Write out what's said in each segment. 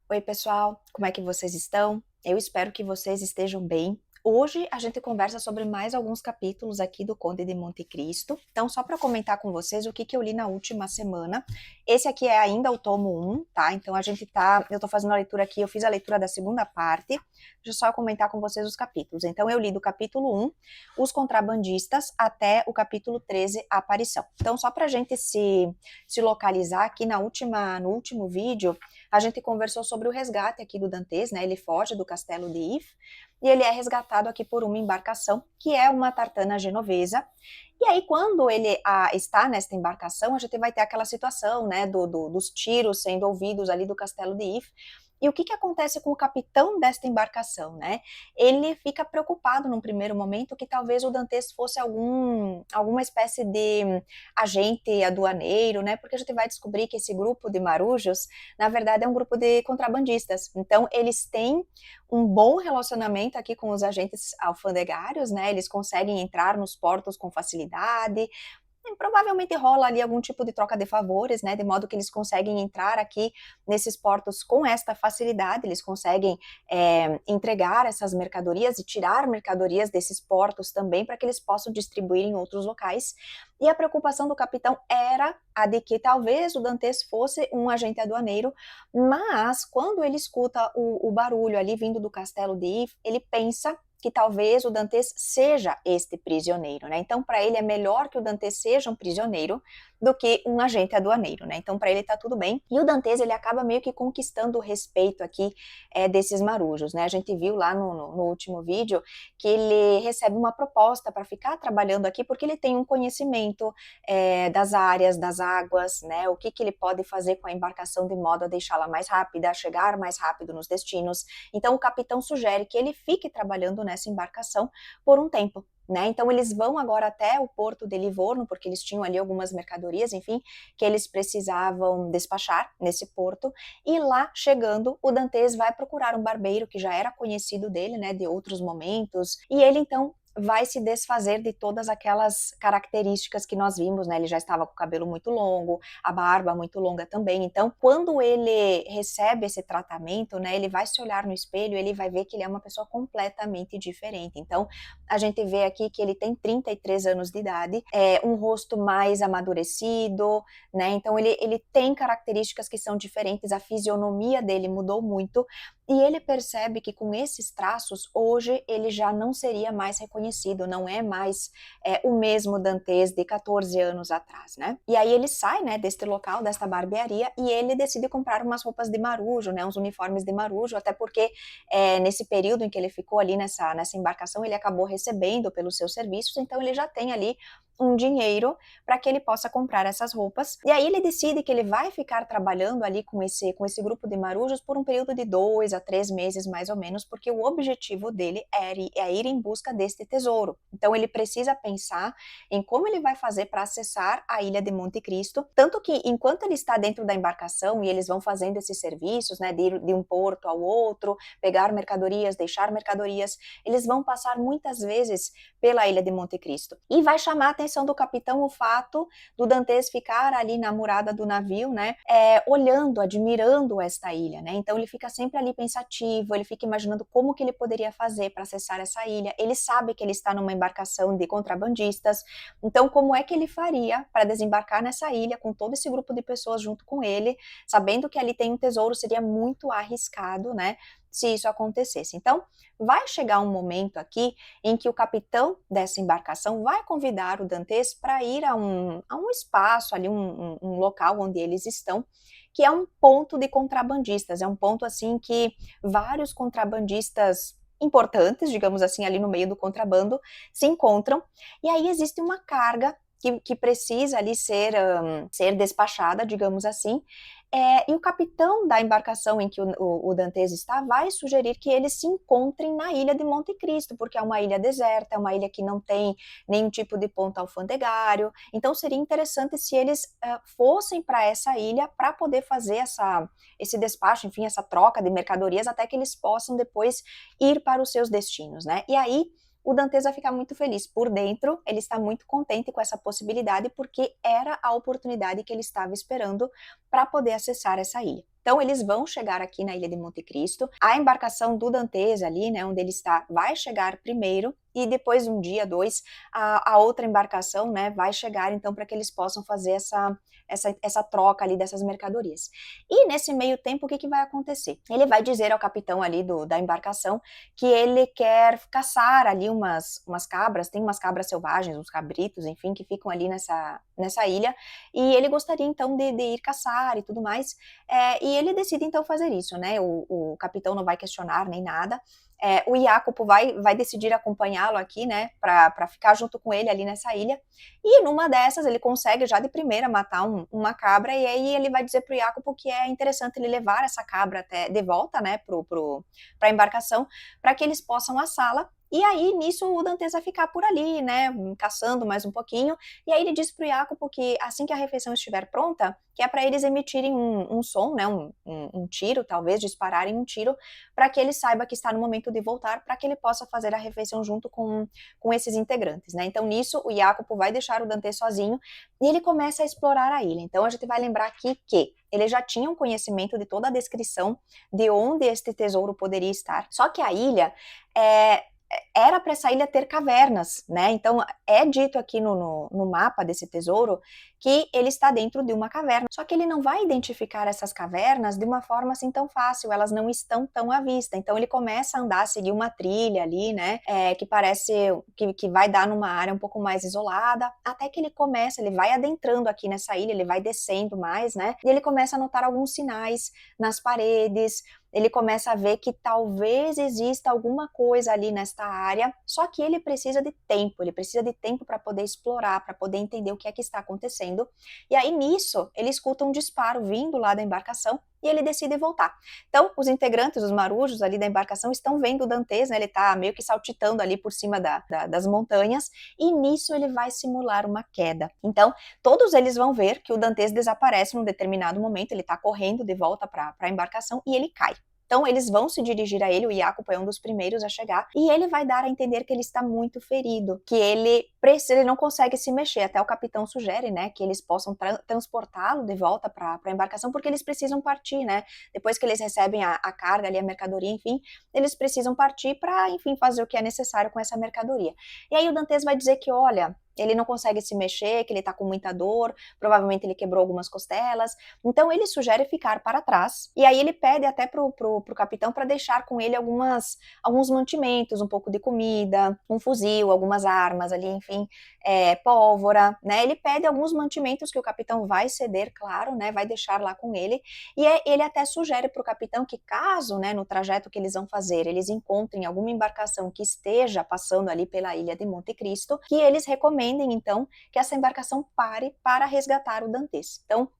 Oi, pessoal, como é que vocês estão? Eu espero que vocês estejam bem. Hoje a gente conversa sobre mais alguns capítulos aqui do Conde de Monte Cristo. Então, só para comentar com vocês o que eu li na última semana. Esse aqui é ainda o tomo 1, tá? Então eu tô fazendo a leitura aqui, eu fiz a leitura da segunda parte. Deixa eu só comentar com vocês os capítulos. Então, eu li do capítulo 1, Os Contrabandistas, até o capítulo 13, A Aparição. Então, só pra gente se localizar aqui no último vídeo, a gente conversou sobre o resgate aqui do Dantes, né? Ele foge do castelo de If e ele é resgatado aqui por uma embarcação que é uma tartana genovesa. E aí, quando ele está nesta embarcação, a gente vai ter aquela situação, né, dos tiros sendo ouvidos ali do castelo de If. E o que acontece com o capitão desta embarcação, né? Ele fica preocupado num primeiro momento que talvez o Dantes fosse alguma espécie de agente aduaneiro, né? Porque a gente vai descobrir que esse grupo de marujos, na verdade, é um grupo de contrabandistas. Então, eles têm um bom relacionamento aqui com os agentes alfandegários, né? Eles conseguem entrar nos portos com facilidade. Provavelmente rola ali algum tipo de troca de favores, né, de modo que eles conseguem entrar aqui nesses portos com esta facilidade, eles conseguem entregar essas mercadorias e tirar mercadorias desses portos também para que eles possam distribuir em outros locais. E a preocupação do capitão era a de que talvez o Dantes fosse um agente aduaneiro, mas quando ele escuta o barulho ali vindo do castelo de If, ele pensa que talvez o Dantes seja este prisioneiro, né? Então, para ele é melhor que o Dantes seja um prisioneiro do que um agente aduaneiro, né? Então, para ele tá tudo bem. E o Dantes, ele acaba meio que conquistando o respeito aqui desses marujos, né? A gente viu lá no último vídeo que ele recebe uma proposta para ficar trabalhando aqui porque ele tem um conhecimento das áreas, das águas, né? O que ele pode fazer com a embarcação de modo a deixá-la mais rápida, a chegar mais rápido nos destinos. Então, o capitão sugere que ele fique trabalhando nessa embarcação por um tempo, né? Então eles vão agora até o porto de Livorno, porque eles tinham ali algumas mercadorias, enfim, que eles precisavam despachar nesse porto, e lá chegando, o Dantes vai procurar um barbeiro que já era conhecido dele, né, de outros momentos, e ele então vai se desfazer de todas aquelas características que nós vimos, né? Ele já estava com o cabelo muito longo, a barba muito longa também. Então, quando ele recebe esse tratamento, né, ele vai se olhar no espelho, ele vai ver que ele é uma pessoa completamente diferente. Então, a gente vê aqui que ele tem 33 anos de idade, um rosto mais amadurecido, né? Então, ele tem características que são diferentes, a fisionomia dele mudou muito, e ele percebe que com esses traços, hoje ele já não seria mais reconhecido, não é mais o mesmo Dantes de 14 anos atrás, né? E aí ele sai, né, deste local, desta barbearia, e ele decide comprar umas roupas de marujo, né, uns uniformes de marujo, até porque nesse período em que ele ficou ali nessa embarcação, ele acabou recebendo pelos seus serviços, então ele já tem ali um dinheiro para que ele possa comprar essas roupas. E aí ele decide que ele vai ficar trabalhando ali com esse grupo de marujos por um período de 2 a 3 meses mais ou menos, porque o objetivo dele é ir em busca deste tesouro. Então ele precisa pensar em como ele vai fazer para acessar a ilha de Monte Cristo, tanto que enquanto ele está dentro da embarcação e eles vão fazendo esses serviços, né, de ir de um porto ao outro, pegar mercadorias, deixar mercadorias, eles vão passar muitas vezes pela ilha de Monte Cristo. E vai chamar a atenção do capitão o fato do Dantes ficar ali na murada do navio, né, olhando, admirando esta ilha, né? Então ele fica sempre ali pensativo, ele fica imaginando como que ele poderia fazer para acessar essa ilha. Ele sabe que ele está numa embarcação de contrabandistas, então como é que ele faria para desembarcar nessa ilha com todo esse grupo de pessoas junto com ele, sabendo que ali tem um tesouro, seria muito arriscado, né, se isso acontecesse. Então, vai chegar um momento aqui em que o capitão dessa embarcação vai convidar o Dantes para ir a um espaço ali, um local onde eles estão, que é um ponto de contrabandistas, é um ponto assim que vários contrabandistas importantes, digamos assim, ali no meio do contrabando, se encontram, e aí existe uma carga que precisa ali ser despachada, digamos assim, e o capitão da embarcação em que o Dantes está vai sugerir que eles se encontrem na ilha de Monte Cristo, porque é uma ilha deserta, é uma ilha que não tem nenhum tipo de ponto alfandegário, então seria interessante se eles fossem para essa ilha para poder fazer esse despacho, enfim, essa troca de mercadorias, até que eles possam depois ir para os seus destinos, né? E aí o Dantes vai ficar muito feliz. Por dentro, ele está muito contente com essa possibilidade, porque era a oportunidade que ele estava esperando para poder acessar essa ilha. Então eles vão chegar aqui na ilha de Monte Cristo. A embarcação do Dantes ali, né, onde ele está, vai chegar primeiro e depois um dia, dois, a outra embarcação, né, vai chegar então para que eles possam fazer essa troca ali dessas mercadorias. E nesse meio tempo, o que vai acontecer? Ele vai dizer ao capitão ali da embarcação que ele quer caçar ali umas cabras, tem umas cabras selvagens, uns cabritos, enfim, que ficam ali nessa ilha, e ele gostaria então de ir caçar e tudo mais, e ele decide então fazer isso, né? O capitão não vai questionar nem nada. O Jacopo vai decidir acompanhá-lo aqui, né, para ficar junto com ele ali nessa ilha, e numa dessas ele consegue já de primeira matar uma cabra, e aí ele vai dizer pro Jacopo que é interessante ele levar essa cabra até de volta, né, pra embarcação, para que eles possam assá-la. E aí, nisso, o Dantes vai ficar por ali, né, caçando mais um pouquinho, e aí ele diz pro Jacopo que assim que a refeição estiver pronta, que é para eles emitirem um som, né, um tiro, talvez, dispararem um tiro, para que ele saiba que está no momento de voltar, para que ele possa fazer a refeição junto com esses integrantes, né. Então, nisso, o Jacopo vai deixar o Dantes sozinho, e ele começa a explorar a ilha. Então, a gente vai lembrar aqui que ele já tinha um conhecimento de toda a descrição de onde este tesouro poderia estar, só que a ilha era para essa ilha ter cavernas, né? Então é dito aqui no mapa desse tesouro que ele está dentro de uma caverna. Só que ele não vai identificar essas cavernas de uma forma assim tão fácil, elas não estão tão à vista. Então ele começa a andar, seguir uma trilha ali, né? Que parece que vai dar numa área um pouco mais isolada, até que ele vai adentrando aqui nessa ilha, ele vai descendo mais, né? E ele começa a notar alguns sinais nas paredes. Ele começa a ver que talvez exista alguma coisa ali nesta área, só que ele precisa de tempo para poder explorar, para poder entender o que é que está acontecendo. E aí nisso, ele escuta um disparo vindo lá da embarcação e ele decide voltar. Então, os integrantes, os marujos ali da embarcação estão vendo o Dantes, né, ele está meio que saltitando ali por cima das montanhas, e nisso ele vai simular uma queda. Então, todos eles vão ver que o Dantes desaparece num determinado momento, ele está correndo de volta para a embarcação e ele cai. Então eles vão se dirigir a ele, o Jacopo é um dos primeiros a chegar, e ele vai dar a entender que ele está muito ferido, que ele não consegue se mexer, até o capitão sugere, né, que eles possam transportá-lo de volta para a embarcação, porque eles precisam partir, né, depois que eles recebem a carga ali, a mercadoria, enfim, eles precisam partir para, enfim, fazer o que é necessário com essa mercadoria. E aí o Dantes vai dizer que, olha, ele não consegue se mexer, que ele está com muita dor, provavelmente ele quebrou algumas costelas, então ele sugere ficar para trás, e aí ele pede até pro capitão para deixar com ele alguns mantimentos, um pouco de comida, um fuzil, algumas armas ali, enfim, pólvora, né, ele pede alguns mantimentos que o capitão vai ceder, claro, né, vai deixar lá com ele, e ele até sugere pro capitão que caso, né, no trajeto que eles vão fazer, eles encontrem alguma embarcação que esteja passando ali pela ilha de Monte Cristo, que eles recomendem então que essa embarcação pare para resgatar o Dantes. Então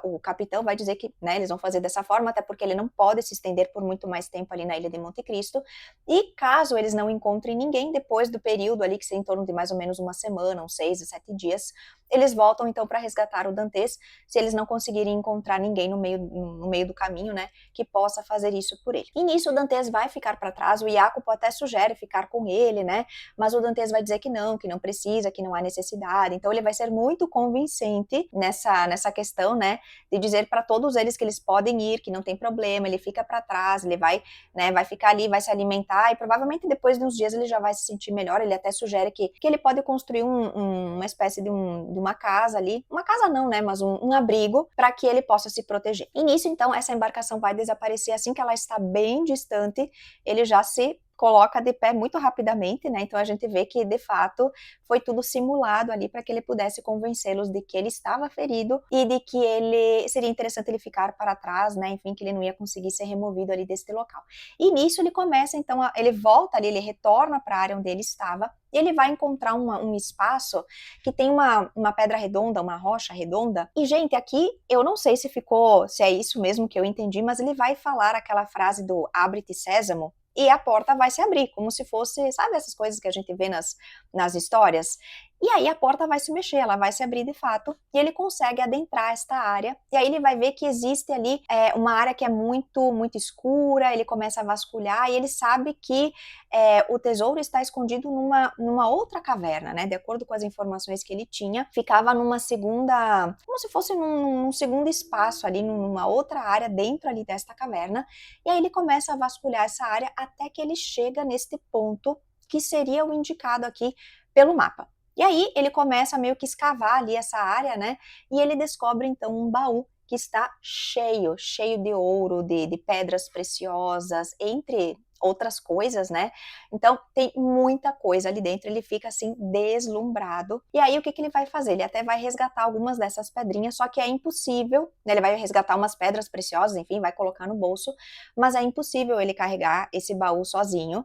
o capitão vai dizer que, né, eles vão fazer dessa forma, até porque ele não pode se estender por muito mais tempo ali na ilha de Monte Cristo, e caso eles não encontrem ninguém, depois do período ali, que seria em torno de mais ou menos uma semana, uns 6 a 7 dias, eles voltam então para resgatar o Dantes, se eles não conseguirem encontrar ninguém no meio do caminho, né, que possa fazer isso por ele. E nisso o Dantes vai ficar para trás, o Jacopo até sugere ficar com ele, né, mas o Dantes vai dizer que não precisa, que não há necessidade, então ele vai ser muito convincente nessa questão, né, de dizer para todos eles que eles podem ir, que não tem problema, ele fica para trás, ele vai, né, vai ficar ali, vai se alimentar, e provavelmente depois de uns dias ele já vai se sentir melhor, ele até sugere que ele pode construir uma espécie de uma casa ali, uma casa não, né, mas um abrigo, para que ele possa se proteger. E nisso, então, essa embarcação vai desaparecer assim que ela está bem distante, ele já se coloca de pé muito rapidamente, né? Então a gente vê que de fato foi tudo simulado ali para que ele pudesse convencê-los de que ele estava ferido e de que ele seria interessante ele ficar para trás, né? Enfim, que ele não ia conseguir ser removido ali deste local. E nisso ele começa então, ele volta ali, ele retorna para a área onde ele estava. E ele vai encontrar um espaço que tem uma pedra redonda, uma rocha redonda. E, gente, aqui eu não sei se é isso mesmo que eu entendi, mas ele vai falar aquela frase do abre-te sésamo, e a porta vai se abrir, como se fosse, sabe essas coisas que a gente vê nas histórias? E aí a porta vai se mexer, ela vai se abrir de fato, e ele consegue adentrar esta área, e aí ele vai ver que existe ali uma área que é muito escura, ele começa a vasculhar, e ele sabe que o tesouro está escondido numa outra caverna, né? De acordo com as informações que ele tinha, ficava numa segunda, como se fosse num segundo espaço ali, numa outra área dentro ali desta caverna, e aí ele começa a vasculhar essa área até que ele chega neste ponto que seria o indicado aqui pelo mapa. E aí ele começa a meio que escavar ali essa área, né? E ele descobre então um baú que está cheio de ouro, de pedras preciosas, entre outras coisas, né? Então tem muita coisa ali dentro, ele fica assim deslumbrado. E aí o que ele vai fazer? Ele até vai resgatar algumas dessas pedrinhas, só que é impossível, né? Ele vai resgatar umas pedras preciosas, enfim, vai colocar no bolso, mas é impossível ele carregar esse baú sozinho.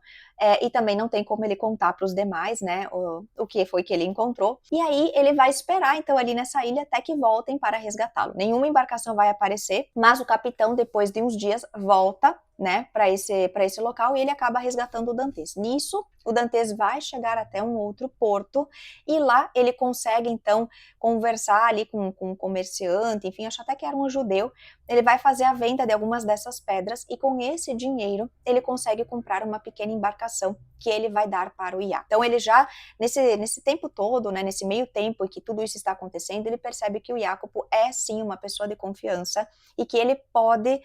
E também não tem como ele contar para os demais, né, o que foi que ele encontrou. E aí ele vai esperar, então, ali nessa ilha até que voltem para resgatá-lo. Nenhuma embarcação vai aparecer, mas o capitão, depois de uns dias, volta, né, para esse local e ele acaba resgatando o Dantes. Nisso, o Dantes vai chegar até um outro porto e lá ele consegue, então, conversar ali com um comerciante, enfim, acho até que era um judeu. Ele vai fazer a venda de algumas dessas pedras e com esse dinheiro ele consegue comprar uma pequena embarcação que ele vai dar para o iate. Então ele já, nesse tempo todo, né, nesse meio tempo em que tudo isso está acontecendo, ele percebe que o Jacopo é sim uma pessoa de confiança e que ele pode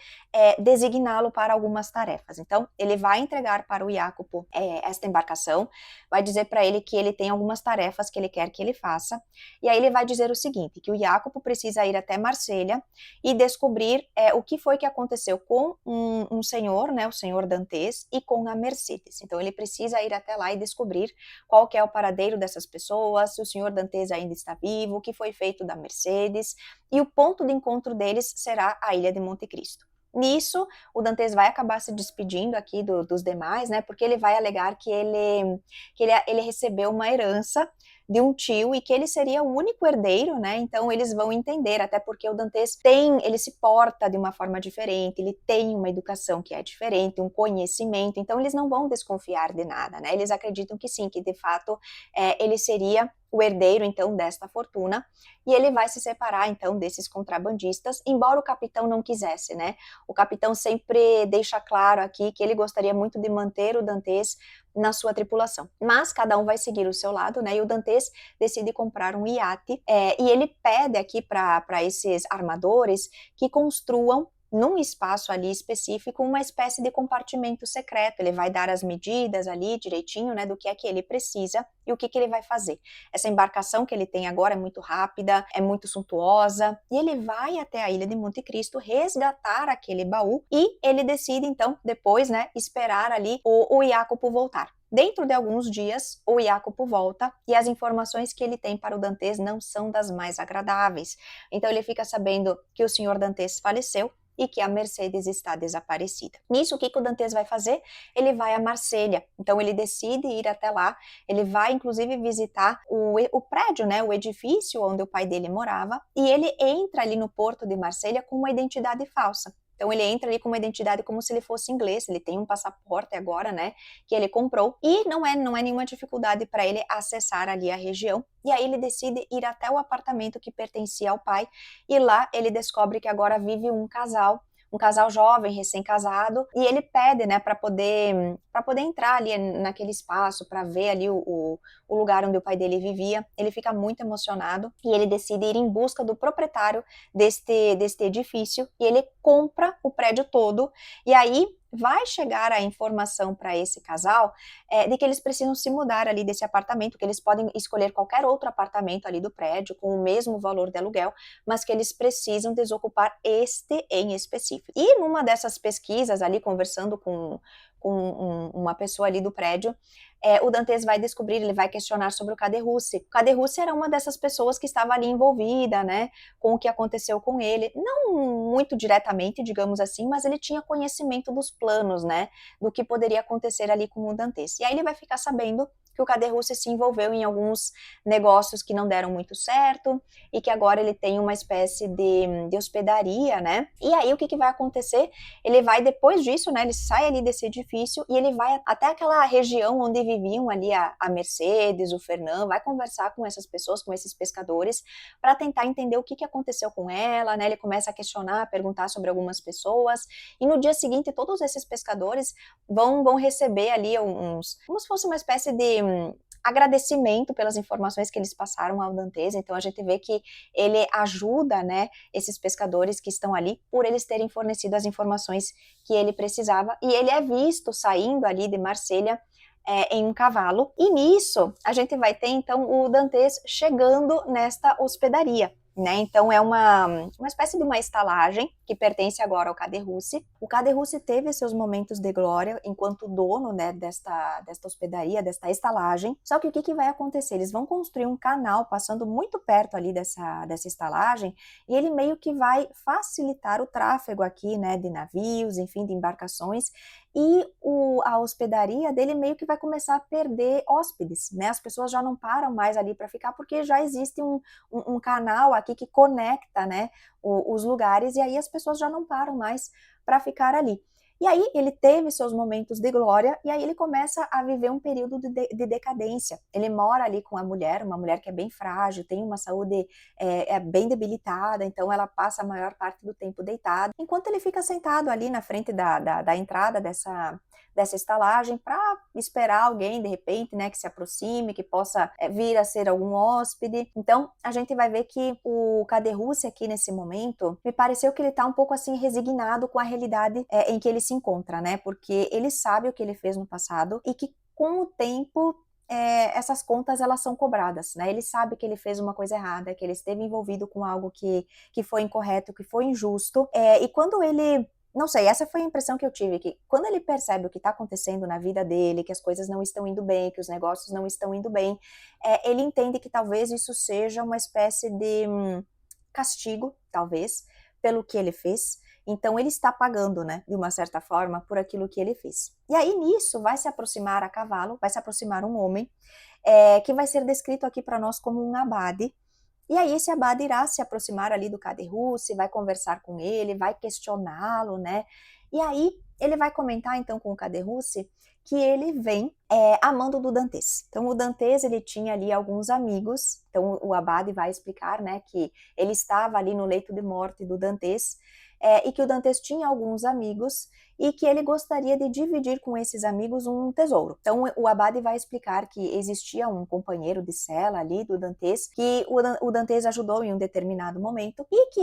designá-lo para algumas tarefas. Então ele vai entregar para o Jacopo esta embarcação, vai dizer para ele que ele tem algumas tarefas que ele quer que ele faça, e aí ele vai dizer o seguinte, que o Jacopo precisa ir até Marselha e descobrir o que foi que aconteceu com um senhor, né, o senhor Dantes, e com a Mercedes. Então ele precisa ir até lá e descobrir qual que é o paradeiro dessas pessoas, se o senhor Dantes ainda está vivo, o que foi feito da Mercedes, e o ponto de encontro deles será a ilha de Monte Cristo. Nisso, o Dantes vai acabar se despedindo aqui dos demais, né, porque ele vai alegar que ele recebeu uma herança de um tio e que ele seria o único herdeiro, né? Então eles vão entender, até porque o Dantes ele se porta de uma forma diferente, ele tem uma educação que é diferente, um conhecimento, então eles não vão desconfiar de nada, né? Eles acreditam que sim, que de fato ele seria o herdeiro, então, desta fortuna, e ele vai se separar, então, desses contrabandistas, embora o capitão não quisesse, né? O capitão sempre deixa claro aqui que ele gostaria muito de manter o Dantes na sua tripulação, mas cada um vai seguir o seu lado, né? E o Dantes decide comprar um iate, e ele pede aqui para esses armadores que construam num espaço ali específico, uma espécie de compartimento secreto. Ele vai dar as medidas ali direitinho, né, do que é que ele precisa e o que ele vai fazer. Essa embarcação que ele tem agora é muito rápida, é muito suntuosa, e ele vai até a ilha de Monte Cristo resgatar aquele baú e ele decide, então, depois, né, esperar ali o Jacopo voltar. Dentro de alguns dias, o Jacopo volta e as informações que ele tem para o Dantes não são das mais agradáveis. Então ele fica sabendo que o senhor Dantes faleceu e que a Mercedes está desaparecida. Nisso, o que o Dantes vai fazer? Ele vai a Marselha, então ele decide ir até lá, ele vai inclusive visitar o prédio, né, o edifício onde o pai dele morava, e ele entra ali no porto de Marselha com uma identidade falsa. Então ele entra ali com uma identidade como se ele fosse inglês, ele tem um passaporte agora, né, que ele comprou, e não é nenhuma dificuldade para ele acessar ali a região, e aí ele decide ir até o apartamento que pertencia ao pai, e lá ele descobre que agora vive um casal jovem, recém-casado, e ele pede, né, para poder entrar ali naquele espaço, para ver ali o lugar onde o pai dele vivia. Ele fica muito emocionado e ele decide ir em busca do proprietário deste edifício e ele compra o prédio todo. E aí vai chegar a informação para esse casal de que eles precisam se mudar ali desse apartamento, que eles podem escolher qualquer outro apartamento ali do prédio com o mesmo valor de aluguel, mas que eles precisam desocupar este em específico. E numa dessas pesquisas ali, conversando com uma pessoa ali do prédio, o Dantes vai descobrir, ele vai questionar sobre o Caderussi. O Caderussi era uma dessas pessoas que estava ali envolvida, né, com o que aconteceu com ele, não muito diretamente, digamos assim, mas ele tinha conhecimento dos planos, né, do que poderia acontecer ali com o Dantes. E aí ele vai ficar sabendo que que o Caderrucci se envolveu em alguns negócios que não deram muito certo, e que agora ele tem uma espécie de hospedaria, né? E aí o que vai acontecer? Ele vai, depois disso, né, ele sai ali desse edifício e ele vai até aquela região onde viviam ali a Mercedes, o Fernand, vai conversar com essas pessoas, com esses pescadores, para tentar entender o que aconteceu com ela, né? Ele começa a questionar, a perguntar sobre algumas pessoas, e no dia seguinte todos esses pescadores vão receber ali como se fosse uma espécie de agradecimento pelas informações que eles passaram ao Dantes. Então a gente vê que ele ajuda, né, esses pescadores que estão ali por eles terem fornecido as informações que ele precisava, e ele é visto saindo ali de Marselha em um cavalo, e nisso a gente vai ter então o Dantes chegando nesta hospedaria. Né? Então é uma espécie de uma estalagem que pertence agora ao Caderrucci. O Caderrucci teve seus momentos de glória enquanto dono, né, desta hospedaria, desta estalagem. Só que o que vai acontecer? Eles vão construir um canal passando muito perto ali dessa estalagem, e ele meio que vai facilitar o tráfego aqui, né, de navios, enfim, de embarcações, e a hospedaria dele meio que vai começar a perder hóspedes, né? As pessoas já não param mais ali para ficar porque já existe um canal aqui que conecta, né, os lugares, e aí as pessoas já não param mais para ficar ali. E aí ele teve seus momentos de glória, e aí ele começa a viver um período de decadência. Ele mora ali com uma mulher que é bem frágil, tem uma saúde bem debilitada, então ela passa a maior parte do tempo deitada, enquanto ele fica sentado ali na frente da entrada dessa estalagem para esperar alguém, de repente, né, que se aproxime, que possa vir a ser algum hóspede. Então, a gente vai ver que o Caderrucci aqui nesse momento, me pareceu que ele tá um pouco assim resignado com a realidade em que ele se encontra, né, porque ele sabe o que ele fez no passado e que com o tempo essas contas elas são cobradas, né? Ele sabe que ele fez uma coisa errada, que ele esteve envolvido com algo que foi incorreto, que foi injusto, e quando ele não sei, essa foi a impressão que eu tive, que quando ele percebe o que está acontecendo na vida dele, que as coisas não estão indo bem, que os negócios não estão indo bem, ele entende que talvez isso seja uma espécie de castigo, talvez, pelo que ele fez. Então ele está pagando, né, de uma certa forma, por aquilo que ele fez. E aí nisso vai se aproximar a cavalo, vai se aproximar um homem, que vai ser descrito aqui para nós como um abade. E aí esse abade irá se aproximar ali do Caderrucci, vai conversar com ele, vai questioná-lo, né? E aí ele vai comentar então com o Caderrucci que ele vem a mando do Dantes. Então o Dantes, ele tinha ali alguns amigos, então o abade vai explicar, né, que ele estava ali no leito de morte do Dantes, e que o Dantes tinha alguns amigos e que ele gostaria de dividir com esses amigos um tesouro. Então o abade vai explicar que existia um companheiro de cela ali do Dantes, que o Dantes ajudou em um determinado momento, e que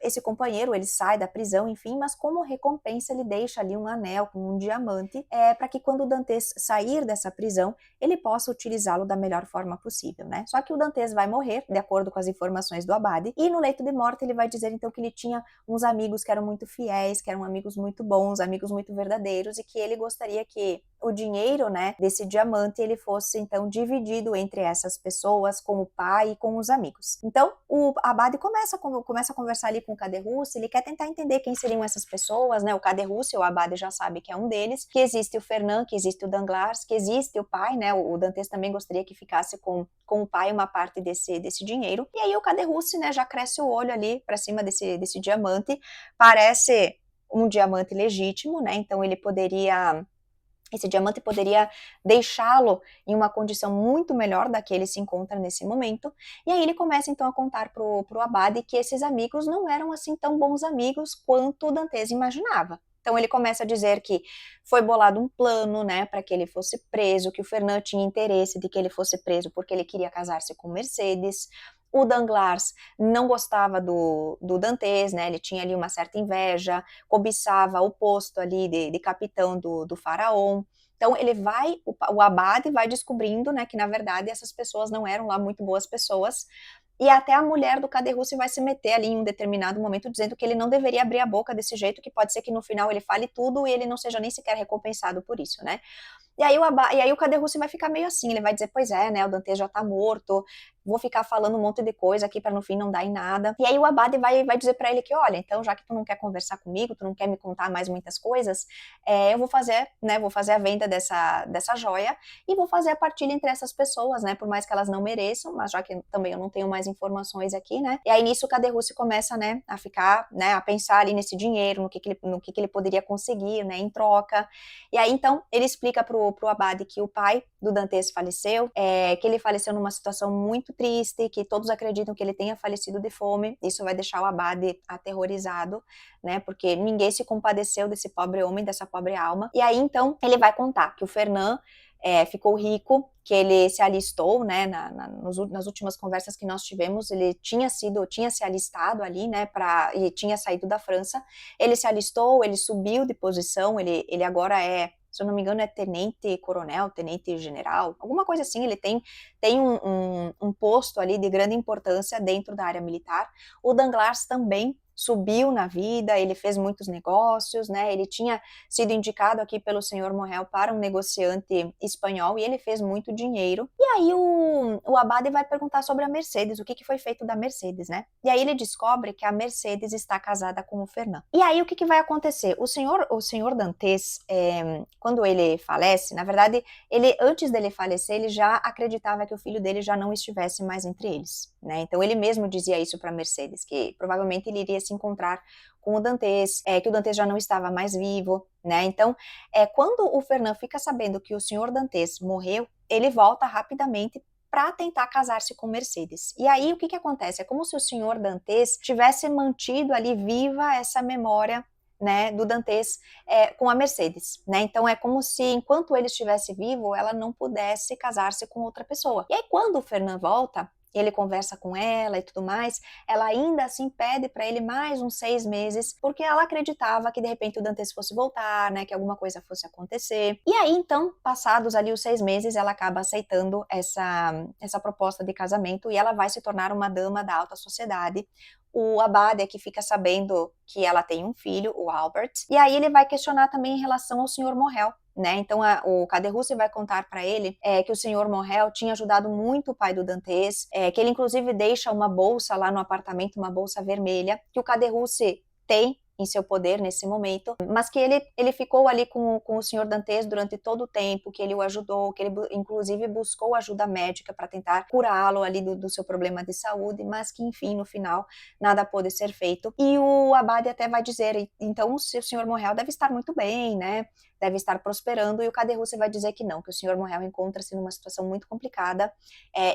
esse companheiro, ele sai da prisão, enfim, mas como recompensa ele deixa ali um anel com um diamante, para que quando o Dantes sair dessa prisão, ele possa utilizá-lo da melhor forma possível, né? Só que o Dantes vai morrer, de acordo com as informações do abade, e no leito de morte ele vai dizer então que ele tinha uns amigos que eram muito fiéis, que eram amigos muito bons, amigos muito verdadeiros, e que ele gostaria que o dinheiro, né, desse diamante, ele fosse então dividido entre essas pessoas, com o pai e com os amigos. Então o abade começa a conversar ali com o Caderrucci, ele quer tentar entender quem seriam essas pessoas, né? O Caderrucci, o abade já sabe que é um deles, que existe o Fernand, que existe o Danglars, que existe o pai, né? O Dantes também gostaria que ficasse com o pai uma parte desse dinheiro. E aí o Caderrucci, né, já cresce o olho ali para cima desse diamante, parece um diamante legítimo, né? Então esse diamante poderia deixá-lo em uma condição muito melhor da que ele se encontra nesse momento. E aí ele começa então a contar pro abade que esses amigos não eram assim tão bons amigos quanto o Dantes imaginava. Então ele começa a dizer que foi bolado um plano, né, para que ele fosse preso, que o Fernand tinha interesse de que ele fosse preso porque ele queria casar-se com Mercedes. O Danglars não gostava do Dantes, né, ele tinha ali uma certa inveja, cobiçava o posto ali de capitão do faraó. Então o abade vai descobrindo, né, que na verdade essas pessoas não eram lá muito boas pessoas, e até a mulher do Caderrucci vai se meter ali em um determinado momento dizendo que ele não deveria abrir a boca desse jeito, que pode ser que no final ele fale tudo e ele não seja nem sequer recompensado por isso, né? E aí o Caderrucci vai ficar meio assim, ele vai dizer, pois é, né, o Dantes já tá morto, vou ficar falando um monte de coisa aqui para no fim não dar em nada. E aí o Abade vai dizer para ele que, olha, então já que tu não quer conversar comigo, tu não quer me contar mais muitas coisas, eu vou fazer, né, vou fazer a venda dessa joia e vou fazer a partilha entre essas pessoas, né, por mais que elas não mereçam, mas já que também eu não tenho mais informações aqui, né, e aí nisso o Caderhus começa, né, a ficar, né, a pensar ali nesse dinheiro, no que ele poderia conseguir, né, em troca. E aí então ele explica pro Abade que o pai do Dantes faleceu, que ele faleceu numa situação muito triste, que todos acreditam que ele tenha falecido de fome. Isso vai deixar o Abade aterrorizado, né, porque ninguém se compadeceu desse pobre homem, dessa pobre alma. E aí então ele vai contar que o Fernand ficou rico, que ele se alistou, né, nas últimas conversas que nós tivemos, ele tinha se alistado ali, né, e tinha saído da França, ele se alistou, ele subiu de posição, ele agora se eu não me engano, é tenente-coronel, tenente-general, alguma coisa assim, ele tem um posto ali de grande importância dentro da área militar. O Danglars também subiu na vida, ele fez muitos negócios, né, ele tinha sido indicado aqui pelo senhor Morrel para um negociante espanhol e ele fez muito dinheiro. E aí o Abade vai perguntar sobre a Mercedes, o que foi feito da Mercedes, né? E aí ele descobre que a Mercedes está casada com o Fernand. E aí o que vai acontecer? O senhor Dantes, quando ele falece, na verdade, antes dele falecer, ele já acreditava que o filho dele já não estivesse mais entre eles, né? Então ele mesmo dizia isso para Mercedes, que provavelmente ele iria se encontrar com o Dantes, que o Dantes já não estava mais vivo, né? Então, quando o Fernand fica sabendo que o senhor Dantes morreu, ele volta rapidamente para tentar casar-se com Mercedes. E aí o que acontece? É como se o senhor Dantes tivesse mantido ali viva essa memória, né, do Dantes com a Mercedes, né? Então é como se enquanto ele estivesse vivo, ela não pudesse casar-se com outra pessoa. E aí quando o Fernand volta, ele conversa com ela e tudo mais, ela ainda assim pede para ele mais uns 6 meses, porque ela acreditava que de repente o Dantes fosse voltar, né, que alguma coisa fosse acontecer. E aí então, passados ali os 6 meses, ela acaba aceitando essa proposta de casamento e ela vai se tornar uma dama da alta sociedade. O Abade é que fica sabendo que ela tem um filho, o Albert, e aí ele vai questionar também em relação ao senhor Morrel, né? Então o Caderhus vai contar para ele que o senhor Morrel tinha ajudado muito o pai do Dantes, que ele inclusive deixa uma bolsa lá no apartamento, uma bolsa vermelha, que o Caderhus tem em seu poder nesse momento, mas que ele ficou ali com o senhor Dantes durante todo o tempo, que ele o ajudou, que ele inclusive buscou ajuda médica para tentar curá-lo ali do seu problema de saúde, mas que enfim, no final, nada pôde ser feito. E o Abade até vai dizer, então o senhor Morrel deve estar muito bem, né? Deve estar prosperando, e o Caderhus vai dizer que não, que o senhor Morrel encontra-se numa situação muito complicada.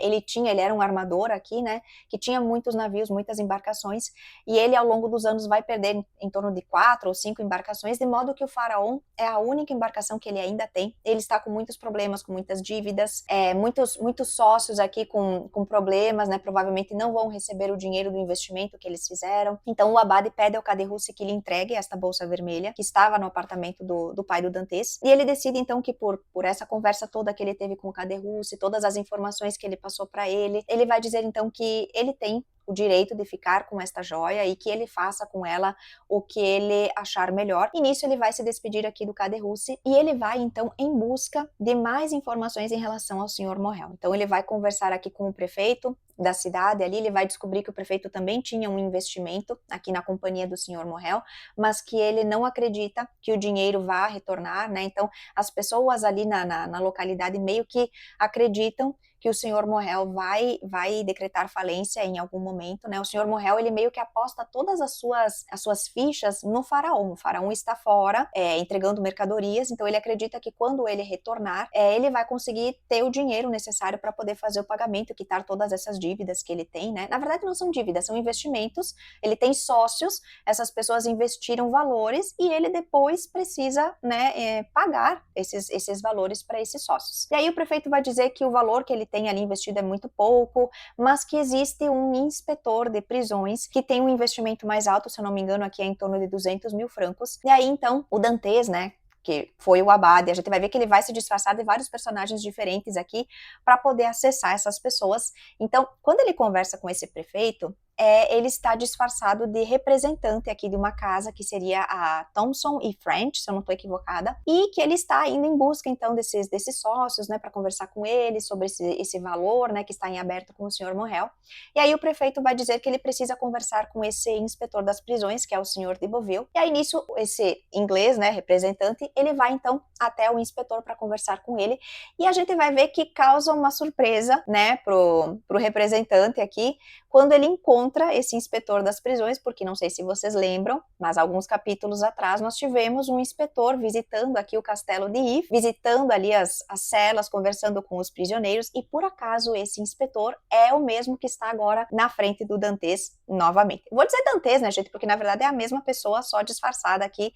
Ele era um armador aqui, né, que tinha muitos navios, muitas embarcações, e ele ao longo dos anos vai perder em torno de 4 ou 5 embarcações, de modo que o Faraon é a única embarcação que ele ainda tem. Ele está com muitos problemas, com muitas dívidas, muitos sócios aqui com problemas, né, provavelmente não vão receber o dinheiro do investimento que eles fizeram. Então o Abade pede ao Caderhus que lhe entregue esta bolsa vermelha, que estava no apartamento do pai do Dantes, e ele decide então que por essa conversa toda que ele teve com o Caderhus e todas as informações que ele passou para ele vai dizer então que ele tem o direito de ficar com esta joia e que ele faça com ela o que ele achar melhor. E nisso ele vai se despedir aqui do Caderhus e ele vai então em busca de mais informações em relação ao senhor Morrel. Então ele vai conversar aqui com o prefeito da cidade ali, ele vai descobrir que o prefeito também tinha um investimento aqui na companhia do senhor Morrel, mas que ele não acredita que o dinheiro vá retornar, né? Então as pessoas ali na localidade meio que acreditam que o senhor Morrel vai decretar falência em algum momento, né? O senhor Morrel, ele meio que aposta todas as suas fichas no faraó. O faraó está fora, entregando mercadorias, então ele acredita que quando ele retornar, ele vai conseguir ter o dinheiro necessário para poder fazer o pagamento, quitar todas essas dívidas que ele tem, né? Na verdade não são dívidas, são investimentos, ele tem sócios, essas pessoas investiram valores e ele depois precisa, né, pagar esses valores para esses sócios. E aí o prefeito vai dizer que o valor que ele tem ali investido é muito pouco, mas que existe um inspetor de prisões que tem um investimento mais alto, se eu não me engano, aqui é em torno de 200 mil francos. E aí, então, o Dantes, né, que foi o Abade, a gente vai ver que ele vai se disfarçar de vários personagens diferentes aqui para poder acessar essas pessoas. Então, quando ele conversa com esse prefeito, ele está disfarçado de representante aqui de uma casa que seria a Thompson e French, se eu não estou equivocada, e que ele está indo em busca então desses sócios, né, para conversar com eles sobre esse valor, né, que está em aberto com o senhor Morrel. E aí o prefeito vai dizer que ele precisa conversar com esse inspetor das prisões, que é o senhor de Beauville. E aí nisso esse inglês, né, representante, ele vai então até o inspetor para conversar com ele, e a gente vai ver que causa uma surpresa, né, pro representante aqui, quando ele encontra esse inspetor das prisões, porque não sei se vocês lembram, mas alguns capítulos atrás nós tivemos um inspetor visitando aqui o castelo de If, visitando ali as celas, conversando com os prisioneiros, e por acaso esse inspetor é o mesmo que está agora na frente do Dantes novamente. Vou dizer Dantes, né, gente, porque na verdade é a mesma pessoa, só disfarçada aqui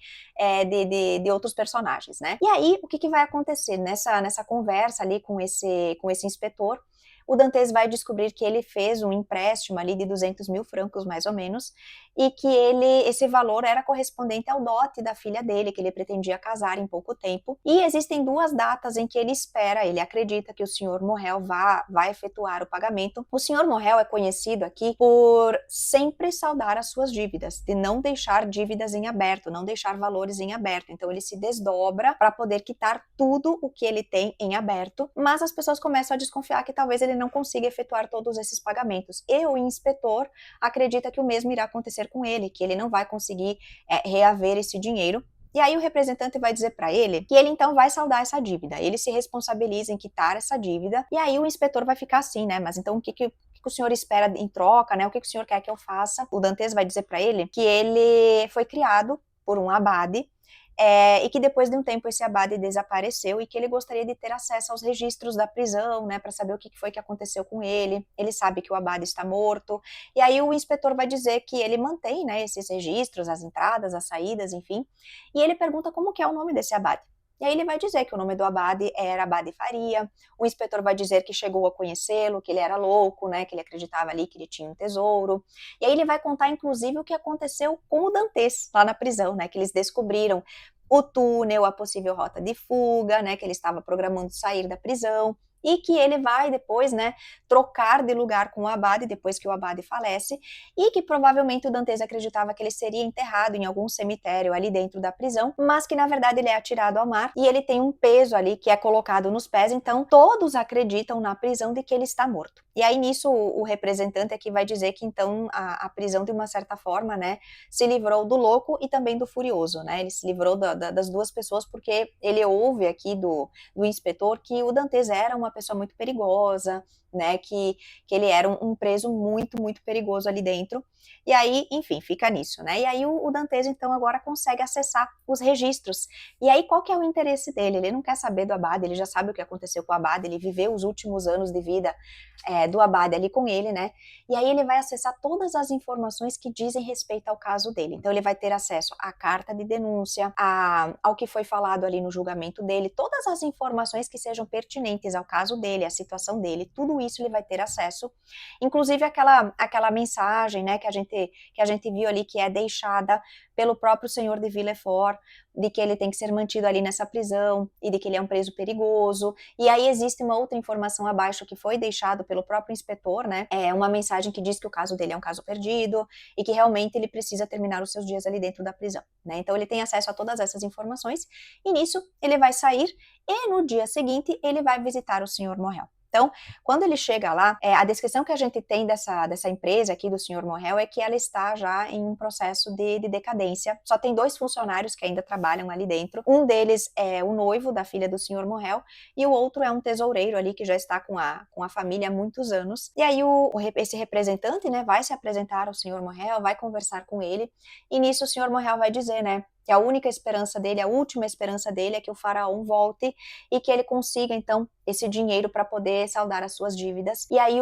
de outros personagens, né? E aí, o que vai acontecer nessa conversa ali com esse inspetor? O Dantes vai descobrir que ele fez um empréstimo ali de 200 mil francos, mais ou menos, e que esse valor era correspondente ao dote da filha dele, que ele pretendia casar em pouco tempo. E existem duas datas em que ele acredita que o senhor Morrel vai efetuar o pagamento. O senhor Morrel é conhecido aqui por sempre saldar as suas dívidas, de não deixar dívidas em aberto, não deixar valores em aberto. Então ele se desdobra para poder quitar tudo o que ele tem em aberto, mas as pessoas começam a desconfiar que talvez ele não consiga efetuar todos esses pagamentos. E o inspetor acredita que o mesmo irá acontecer com ele, que ele não vai conseguir reaver esse dinheiro. E aí o representante vai dizer para ele que ele então vai saldar essa dívida, ele se responsabiliza em quitar essa dívida, e aí o inspetor vai ficar assim, né, mas então o que o senhor espera em troca, né, o que o senhor quer que eu faça? O Dantes vai dizer para ele que ele foi criado por um abade, e que depois de um tempo esse abade desapareceu e que ele gostaria de ter acesso aos registros da prisão, né, para saber o que foi que aconteceu com ele. Ele sabe que o abade está morto, e aí o inspetor vai dizer que ele mantém, né, esses registros, as entradas, as saídas, enfim, e ele pergunta como que é o nome desse abade. E aí ele vai dizer que o nome do abade era Abade Faria, o inspetor vai dizer que chegou a conhecê-lo, que ele era louco, né, que ele acreditava ali que ele tinha um tesouro, e aí ele vai contar inclusive o que aconteceu com o Dantes lá na prisão, né, que eles descobriram o túnel, a possível rota de fuga, né, que ele estava programando sair da prisão, e que ele vai depois, né, trocar de lugar com o abade depois que o abade falece, e que provavelmente o Dantes acreditava que ele seria enterrado em algum cemitério ali dentro da prisão, mas que na verdade ele é atirado ao mar e ele tem um peso ali que é colocado nos pés, então todos acreditam na prisão de que ele está morto. E aí nisso o representante aqui vai dizer que então a prisão de uma certa forma, né, se livrou do louco e também do furioso, né, ele se livrou das duas pessoas porque ele ouve aqui do inspetor que o Dantes era uma pessoa muito perigosa, né, que ele era um preso muito, muito perigoso ali dentro, e aí, enfim, fica nisso, né, e aí o Dantes, então, agora consegue acessar os registros, e aí qual que é o interesse dele? Ele não quer saber do abade, ele já sabe o que aconteceu com o abade, ele viveu os últimos anos de vida do abade ali com ele, né, e aí ele vai acessar todas as informações que dizem respeito ao caso dele, então ele vai ter acesso à carta de denúncia, ao que foi falado ali no julgamento dele, todas as informações que sejam pertinentes ao caso dele, à situação dele, tudo isso ele vai ter acesso, inclusive aquela mensagem, né, que a gente viu ali que é deixada pelo próprio senhor de Villefort, de que ele tem que ser mantido ali nessa prisão e de que ele é um preso perigoso. E aí existe uma outra informação abaixo que foi deixado pelo próprio inspetor, né? É uma mensagem que diz que o caso dele é um caso perdido e que realmente ele precisa terminar os seus dias ali dentro da prisão, né? Então ele tem acesso a todas essas informações e nisso ele vai sair e no dia seguinte ele vai visitar o senhor Morrel. Então, quando ele chega lá, a descrição que a gente tem dessa empresa aqui do senhor Morrel é que ela está já em um processo de decadência. Só tem 2 funcionários que ainda trabalham ali dentro. Um deles é o noivo da filha do senhor Morrel e o outro é um tesoureiro ali que já está com a família há muitos anos. E aí esse representante, né, vai se apresentar ao senhor Morrel, vai conversar com ele e nisso o senhor Morrel vai dizer, né, que a única esperança dele, a última esperança dele é que o faraó volte e que ele consiga, então, esse dinheiro para poder saldar as suas dívidas. E aí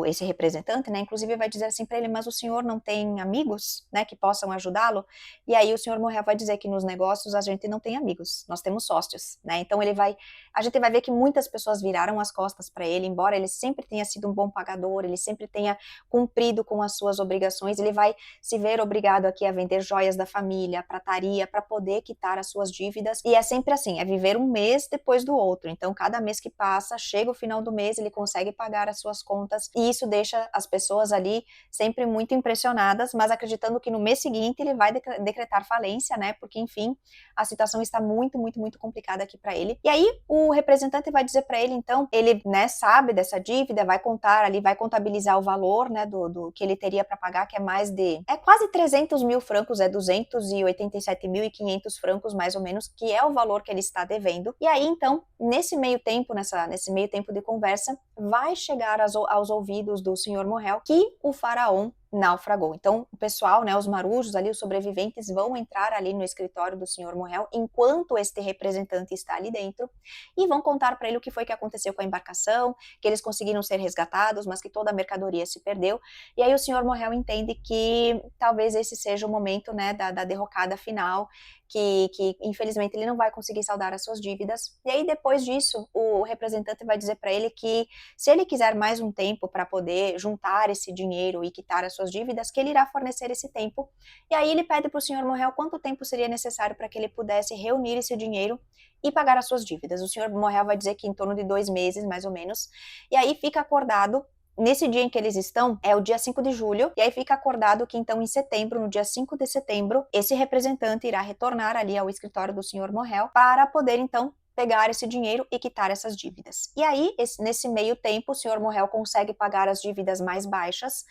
esse representante, né, inclusive vai dizer assim para ele, mas o senhor não tem amigos, né, que possam ajudá-lo? E aí o senhor Morrel vai dizer que nos negócios a gente não tem amigos, nós temos sócios, né? Então a gente vai ver que muitas pessoas viraram as costas para ele, embora ele sempre tenha sido um bom pagador, ele sempre tenha cumprido com as suas obrigações, ele vai se ver obrigado aqui a vender joias da família, prataria, para poder quitar as suas dívidas. E é sempre assim, é viver um mês depois do outro. Então, cada mês que passa, chega o final do mês, ele consegue pagar as suas contas, e isso deixa as pessoas ali sempre muito impressionadas, mas acreditando que no mês seguinte ele vai decretar falência, né? Porque, enfim, a situação está muito, muito, muito complicada aqui para ele. E aí, o representante vai dizer para ele, então, ele, né, sabe dessa dívida, vai contar ali, vai contabilizar o valor, né, do que ele teria para pagar, que é quase 300 mil francos, é 287.500 francos, mais ou menos, que é o valor que ele está devendo. E aí, então, nesse meio tempo de conversa, vai chegar aos ouvidos do senhor Morrel que o faraó naufragou. Então, o pessoal, né, os marujos ali, os sobreviventes, vão entrar ali no escritório do senhor Morrel enquanto este representante está ali dentro e vão contar para ele o que foi que aconteceu com a embarcação, que eles conseguiram ser resgatados, mas que toda a mercadoria se perdeu. E aí o senhor Morrel entende que talvez esse seja o momento, né, da derrocada final, que infelizmente ele não vai conseguir saldar as suas dívidas. E aí depois disso, o representante vai dizer para ele que se ele quiser mais um tempo para poder juntar esse dinheiro e quitar as suas dívidas, que ele irá fornecer esse tempo. E aí ele pede para o senhor Morrel quanto tempo seria necessário para que ele pudesse reunir esse dinheiro e pagar as suas dívidas. O senhor Morrel vai dizer que em torno de 2 meses, mais ou menos. E aí fica acordado. Nesse dia em que eles estão, é o dia 5 de julho, e aí fica acordado que então em setembro, no dia 5 de setembro, esse representante irá retornar ali ao escritório do senhor Morrel para poder então pegar esse dinheiro e quitar essas dívidas. E aí, nesse meio tempo, o senhor Morrel consegue pagar as dívidas mais baixas,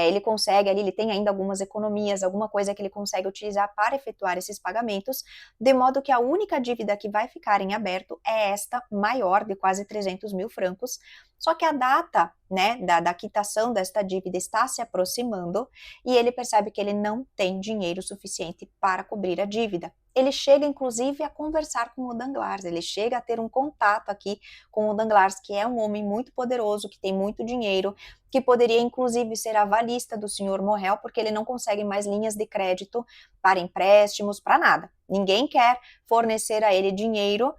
ele consegue ali, ele tem ainda algumas economias, alguma coisa que ele consegue utilizar para efetuar esses pagamentos, de modo que a única dívida que vai ficar em aberto é esta maior, de quase 300 mil francos, só que a data, né, da quitação desta dívida está se aproximando e ele percebe que ele não tem dinheiro suficiente para cobrir a dívida. Ele chega, inclusive, a conversar com o Danglars, ele chega a ter um contato aqui com o Danglars, que é um homem muito poderoso, que tem muito dinheiro, que poderia, inclusive, ser avalista do senhor Morrel, porque ele não consegue mais linhas de crédito para empréstimos, para nada. Ninguém quer fornecer a ele dinheiro,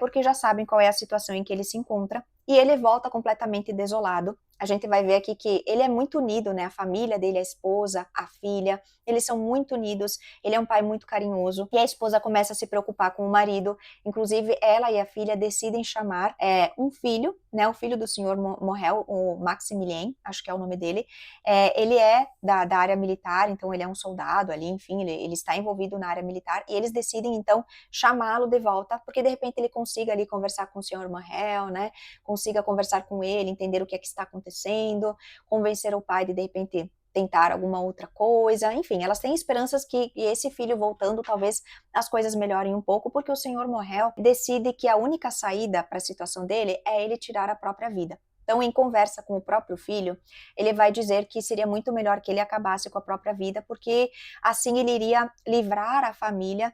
porque já sabem qual é a situação em que ele se encontra, e ele volta completamente desolado. A gente vai ver aqui que ele é muito unido, né? A família dele, a esposa, a filha, eles são muito unidos, ele é um pai muito carinhoso, e a esposa começa a se preocupar com o marido, inclusive ela e a filha decidem chamar um filho, né? O filho do senhor Morrel, o Maximilien, acho que é o nome dele, ele é da área militar, então ele é um soldado ali, enfim, ele está envolvido na área militar, e eles decidem então chamá-lo de volta, porque de repente ele consiga ali conversar com o senhor Morrel, né? Consiga conversar com ele, entender o que é que está acontecendo, convencer o pai de repente tentar alguma outra coisa, enfim, elas têm esperanças que esse filho voltando, talvez as coisas melhorem um pouco, porque o senhor Morrel decide que a única saída para a situação dele é ele tirar a própria vida. Então, em conversa com o próprio filho, ele vai dizer que seria muito melhor que ele acabasse com a própria vida, porque assim ele iria livrar a família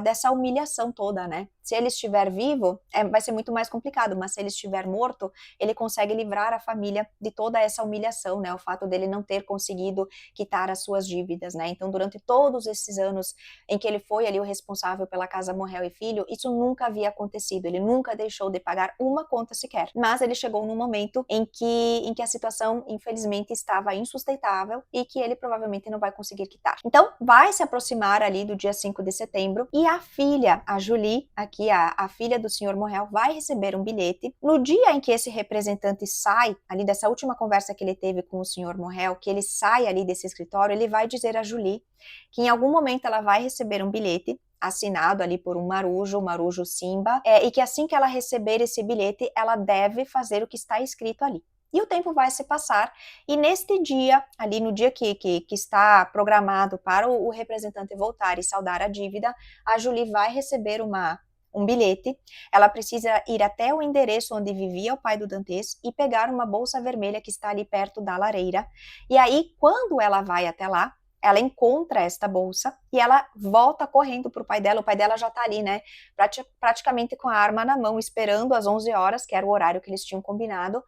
dessa humilhação toda, né? Se ele estiver vivo, vai ser muito mais complicado, mas se ele estiver morto, ele consegue livrar a família de toda essa humilhação, né? O fato dele não ter conseguido quitar as suas dívidas, né? Então, durante todos esses anos em que ele foi ali o responsável pela casa Morrel e Filho, isso nunca havia acontecido, ele nunca deixou de pagar uma conta sequer. Mas ele chegou num momento em que a situação, infelizmente, estava insustentável e que ele provavelmente não vai conseguir quitar. Então, vai se aproximar ali do dia 5 de setembro e a filha, a Julie, aqui a filha do senhor Morrel, vai receber um bilhete. No dia em que esse representante sai ali dessa última conversa que ele teve com o senhor Morrel, que ele sai ali desse escritório, ele vai dizer a Julie que em algum momento ela vai receber um bilhete assinado ali por um marujo, o marujo Simba, e que assim que ela receber esse bilhete, ela deve fazer o que está escrito ali. E o tempo vai se passar, e neste dia, ali no dia que está programado para o representante voltar e saldar a dívida, a Julie vai receber um bilhete, ela precisa ir até o endereço onde vivia o pai do Dantes e pegar uma bolsa vermelha que está ali perto da lareira, e aí, quando ela vai até lá, ela encontra esta bolsa e ela volta correndo para o pai dela já está ali, né, praticamente com a arma na mão, esperando às 11 horas, que era o horário que eles tinham combinado,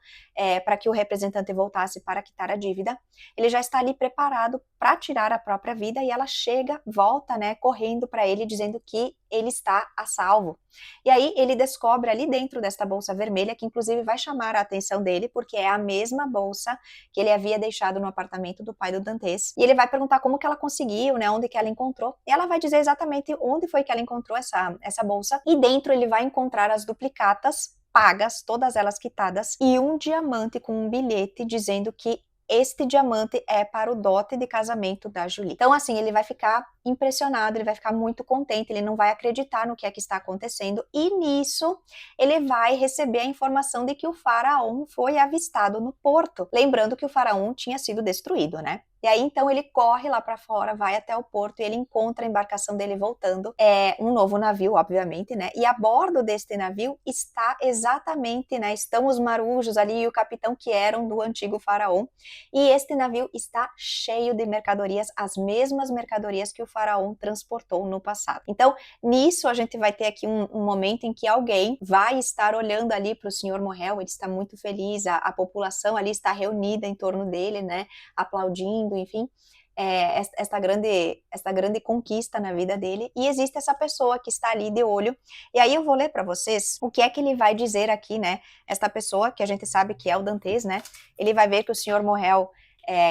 para que o representante voltasse para quitar a dívida. Ele já está ali preparado para tirar a própria vida e ela chega, volta, né, correndo para ele, dizendo que ele está a salvo. E aí ele descobre ali dentro desta bolsa vermelha, que inclusive vai chamar a atenção dele, porque é a mesma bolsa que ele havia deixado no apartamento do pai do Dantes. E ele vai perguntar como que ela conseguiu, né, onde que ela encontrou. E ela vai dizer exatamente onde foi que ela encontrou essa bolsa. E dentro ele vai encontrar as duplicatas pagas, todas elas quitadas, e um diamante com um bilhete dizendo que este diamante é para o dote de casamento da Julie. Então, assim, ele vai ficar impressionado, ele vai ficar muito contente, ele não vai acreditar no que é que está acontecendo, e nisso ele vai receber a informação de que o faraó foi avistado no porto. Lembrando que o faraó tinha sido destruído, né? E aí, então, ele corre lá para fora, vai até o porto e ele encontra a embarcação dele voltando. É um novo navio, obviamente, né? E a bordo deste navio está exatamente, né? Estão os marujos ali e o capitão que eram do antigo faraó. E este navio está cheio de mercadorias, as mesmas mercadorias que o faraó transportou no passado. Então, nisso a gente vai ter aqui um momento em que alguém vai estar olhando ali para o senhor Morrel, ele está muito feliz, a população ali está reunida em torno dele, né? Aplaudindo, enfim, esta grande conquista na vida dele, e existe essa pessoa que está ali de olho, e aí eu vou ler para vocês o que é que ele vai dizer aqui, né, esta pessoa, que a gente sabe que é o Dantes, né, ele vai ver que o senhor Morrel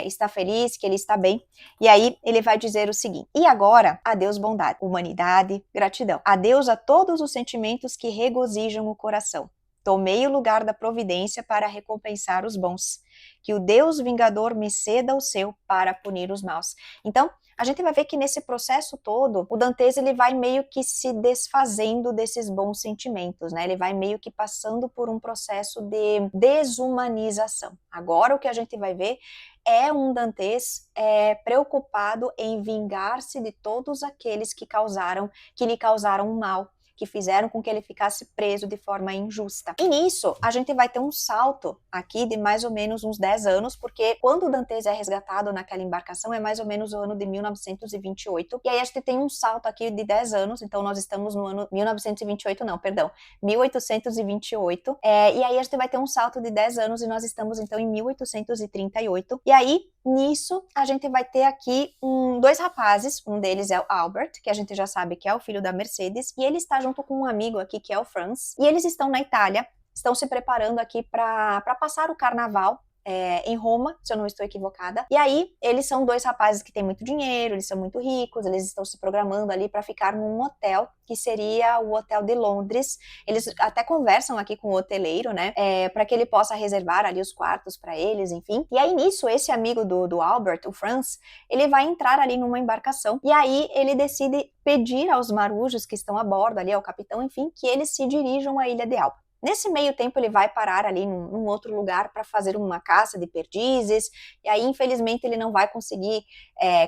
está feliz, que ele está bem, e aí ele vai dizer o seguinte: e agora, adeus bondade, humanidade, gratidão, adeus a todos os sentimentos que regozijam o coração. Tomei o lugar da providência para recompensar os bons. Que o Deus vingador me ceda o seu para punir os maus. Então, a gente vai ver que nesse processo todo, o Dantes ele vai meio que se desfazendo desses bons sentimentos, né? Ele vai meio que passando por um processo de desumanização. Agora o que a gente vai ver é um Dantes preocupado em vingar-se de todos aqueles que lhe causaram mal, que fizeram com que ele ficasse preso de forma injusta. E nisso, a gente vai ter um salto aqui de mais ou menos uns 10 anos, porque quando o Dantes é resgatado naquela embarcação é mais ou menos o ano de 1928, e aí a gente tem um salto aqui de 10 anos, então nós estamos no ano 1928, não, perdão, 1828, e aí a gente vai ter um salto de 10 anos e nós estamos então em 1838, e aí nisso, a gente vai ter aqui dois rapazes, um deles é o Albert, que a gente já sabe que é o filho da Mercedes, e ele está junto com um amigo aqui, que é o Franz, e eles estão na Itália, estão se preparando aqui para passar o carnaval em Roma, se eu não estou equivocada. E aí, eles são dois rapazes que têm muito dinheiro, eles são muito ricos, eles estão se programando ali para ficar num hotel, que seria o Hotel de Londres. Eles até conversam aqui com o hoteleiro, né, para que ele possa reservar ali os quartos para eles, enfim. E aí, nisso, esse amigo do Albert, o Franz, ele vai entrar ali numa embarcação, e aí ele decide pedir aos marujos que estão a bordo ali, ao capitão, enfim, que eles se dirijam à Ilha de Elba. Nesse meio tempo ele vai parar ali num outro lugar para fazer uma caça de perdizes, e aí infelizmente ele não vai conseguir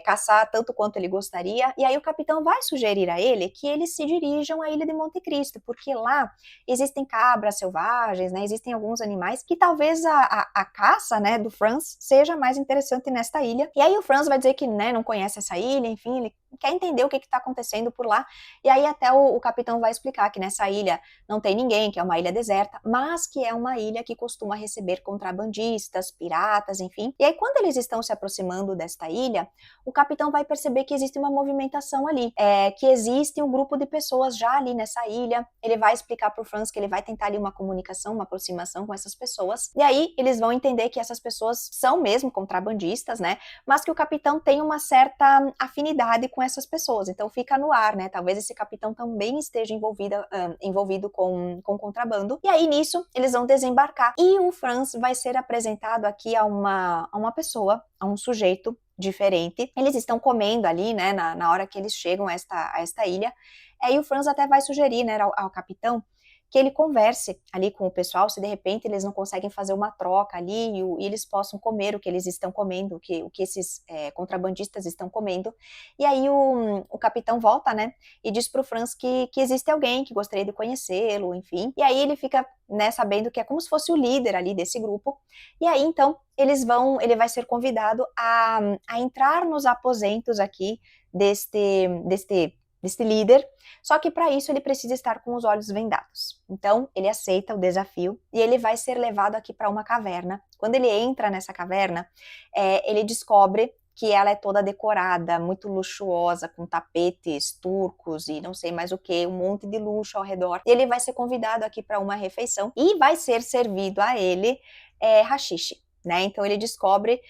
caçar tanto quanto ele gostaria, e aí o capitão vai sugerir a ele que eles se dirijam à Ilha de Monte Cristo, porque lá existem cabras selvagens, né, existem alguns animais, que talvez a caça, né, do Franz seja mais interessante nesta ilha, e aí o Franz vai dizer que, né, não conhece essa ilha, enfim, ele quer entender o que está acontecendo por lá, e aí até o capitão vai explicar que nessa ilha não tem ninguém, que é uma ilha deserta, mas que é uma ilha que costuma receber contrabandistas, piratas, enfim. E aí quando eles estão se aproximando desta ilha, o capitão vai perceber que existe uma movimentação ali, que existe um grupo de pessoas já ali nessa ilha. Ele vai explicar para o Franz que ele vai tentar ali uma comunicação, uma aproximação com essas pessoas, e aí eles vão entender que essas pessoas são mesmo contrabandistas, né, mas que o capitão tem uma certa afinidade com essas pessoas, então fica no ar, né, talvez esse capitão também esteja envolvido com contrabando, e aí nisso eles vão desembarcar, e o Franz vai ser apresentado aqui a uma pessoa, a um sujeito diferente. Eles estão comendo ali, né, na hora que eles chegam a esta ilha, e o Franz até vai sugerir, né, ao capitão que ele converse ali com o pessoal, se de repente eles não conseguem fazer uma troca ali e eles possam comer o que eles estão comendo, o que esses contrabandistas estão comendo. E aí o capitão volta, né, e diz pro Franz que existe alguém que gostaria de conhecê-lo, enfim. E aí ele fica, né, sabendo que é como se fosse o líder ali desse grupo. E aí, então, ele vai ser convidado a entrar nos aposentos aqui deste líder, só que para isso ele precisa estar com os olhos vendados. Então ele aceita o desafio e ele vai ser levado aqui para uma caverna. Quando ele entra nessa caverna, ele descobre que ela é toda decorada, muito luxuosa, com tapetes turcos e não sei mais o que, um monte de luxo ao redor. E ele vai ser convidado aqui para uma refeição e vai ser servido a ele haxixe. Né? Então ele descobre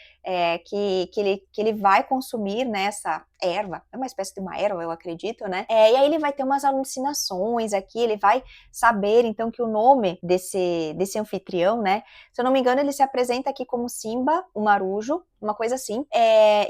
que ele vai consumir, né, essa erva, é uma espécie de uma erva, eu acredito, né? E aí ele vai ter umas alucinações aqui, ele vai saber então que o nome desse anfitrião, né? Se eu não me engano, ele se apresenta aqui como Simba, o Marujo, uma coisa assim.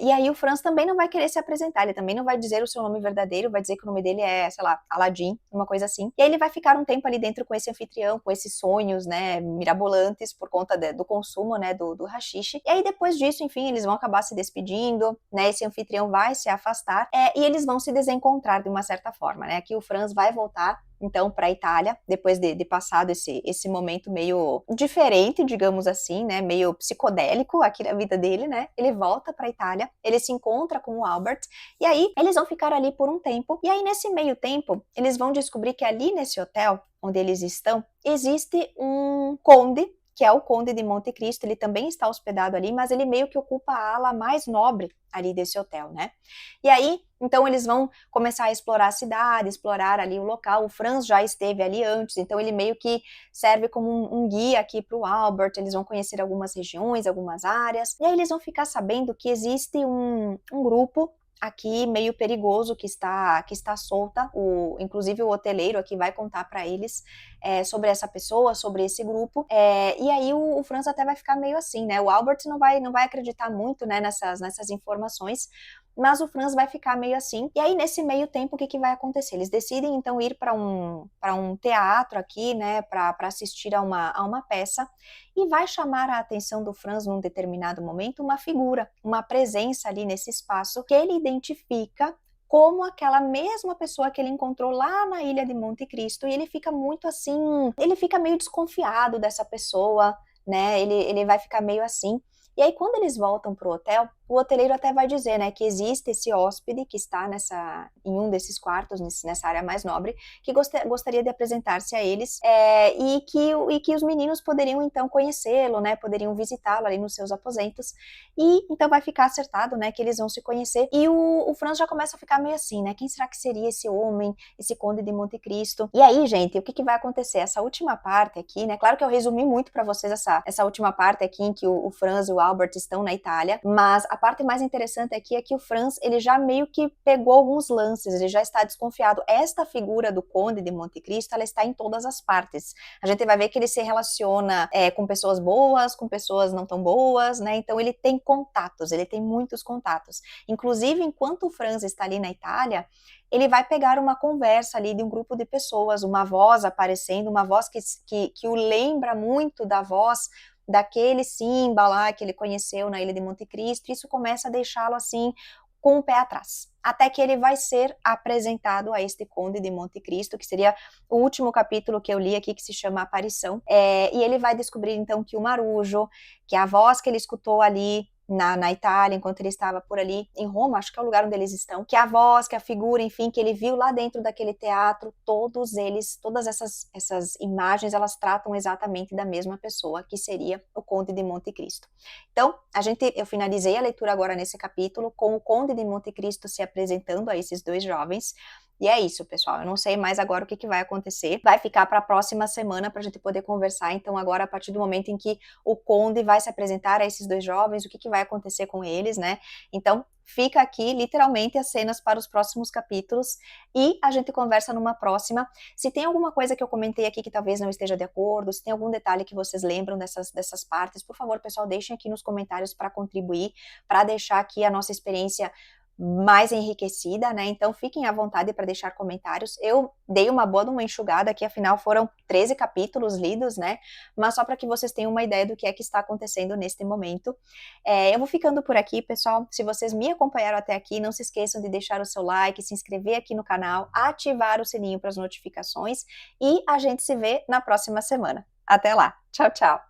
E aí o Franz também não vai querer se apresentar, ele também não vai dizer o seu nome verdadeiro, vai dizer que o nome dele é, sei lá, Aladdin, uma coisa assim. E aí ele vai ficar um tempo ali dentro com esse anfitrião, com esses sonhos, né, mirabolantes por conta do consumo, né, do haxixe. E aí depois disso, enfim, eles vão acabar se despedindo, né, esse anfitrião vai se afastar, e eles vão se desencontrar de uma certa forma, né. Aqui o Franz vai voltar então para a Itália, depois de passado esse momento meio diferente, digamos assim, né, meio psicodélico aqui na vida dele, né, ele volta para a Itália, ele se encontra com o Albert, e aí eles vão ficar ali por um tempo, e aí nesse meio tempo, eles vão descobrir que ali nesse hotel, onde eles estão, existe um conde, que é o Conde de Monte Cristo, ele também está hospedado ali, mas ele meio que ocupa a ala mais nobre ali desse hotel, né? E aí, então eles vão começar a explorar a cidade, explorar ali o local, o Franz já esteve ali antes, então ele meio que serve como um guia aqui para o Albert, eles vão conhecer algumas regiões, algumas áreas, e aí eles vão ficar sabendo que existe um grupo aqui meio perigoso que está solta, inclusive o hoteleiro aqui vai contar para eles sobre essa pessoa, sobre esse grupo, e aí o Franz até vai ficar meio assim, né, o Albert não vai acreditar muito, né, nessas informações, mas o Franz vai ficar meio assim, e aí nesse meio tempo o que vai acontecer? Eles decidem então ir para um teatro aqui, né, para assistir a uma peça, e vai chamar a atenção do Franz num determinado momento uma figura, uma presença ali nesse espaço que ele identifica como aquela mesma pessoa que ele encontrou lá na ilha de Monte Cristo, e ele fica muito assim, ele fica meio desconfiado dessa pessoa, né, ele vai ficar meio assim, e aí quando eles voltam pro hotel, o hoteleiro até vai dizer, né, que existe esse hóspede que está em um desses quartos, nessa área mais nobre, que gostaria de apresentar-se a eles, e que os meninos poderiam então conhecê-lo, né, poderiam visitá-lo ali nos seus aposentos, e então vai ficar acertado, né, que eles vão se conhecer, e o Franz já começa a ficar meio assim, né, quem será que seria esse homem, esse Conde de Monte Cristo? E aí, gente, o que vai acontecer? Essa última parte aqui, né, claro que eu resumi muito para vocês essa última parte aqui em que o Franz e o Albert estão na Itália, mas a parte mais interessante aqui é que o Franz, ele já meio que pegou alguns lances, ele já está desconfiado. Esta figura do Conde de Monte Cristo, ela está em todas as partes. A gente vai ver que ele se relaciona com pessoas boas, com pessoas não tão boas, né? Então ele tem contatos, ele tem muitos contatos. Inclusive, enquanto o Franz está ali na Itália, ele vai pegar uma conversa ali de um grupo de pessoas, uma voz aparecendo, uma voz que o lembra muito da voz daquele Simba lá que ele conheceu na Ilha de Monte Cristo, isso começa a deixá-lo assim com o pé atrás, até que ele vai ser apresentado a este Conde de Monte Cristo, que seria o último capítulo que eu li aqui, que se chama Aparição, e ele vai descobrir então que o Marujo, que a voz que ele escutou ali na Itália, enquanto ele estava por ali, em Roma, acho que é o lugar onde eles estão, que a voz, que a figura, enfim, que ele viu lá dentro daquele teatro, todas essas imagens, elas tratam exatamente da mesma pessoa, que seria o Conde de Monte Cristo. Então, eu finalizei a leitura agora nesse capítulo, com o Conde de Monte Cristo se apresentando a esses dois jovens, e é isso, pessoal. Eu não sei mais agora o que vai acontecer. Vai ficar para a próxima semana para a gente poder conversar. Então, agora, a partir do momento em que o Conde vai se apresentar a esses dois jovens, o que vai acontecer com eles, né? Então, fica aqui, literalmente, as cenas para os próximos capítulos e a gente conversa numa próxima. Se tem alguma coisa que eu comentei aqui que talvez não esteja de acordo, se tem algum detalhe que vocês lembram dessas partes, por favor, pessoal, deixem aqui nos comentários para contribuir, para deixar aqui a nossa experiência mais enriquecida, né? Então fiquem à vontade para deixar comentários. Eu dei uma boa enxugada aqui, afinal foram 13 capítulos lidos, né? Mas só para que vocês tenham uma ideia do que é que está acontecendo neste momento. Eu vou ficando por aqui, pessoal. Se vocês me acompanharam até aqui, não se esqueçam de deixar o seu like, se inscrever aqui no canal, ativar o sininho para as notificações e a gente se vê na próxima semana. Até lá. Tchau, tchau.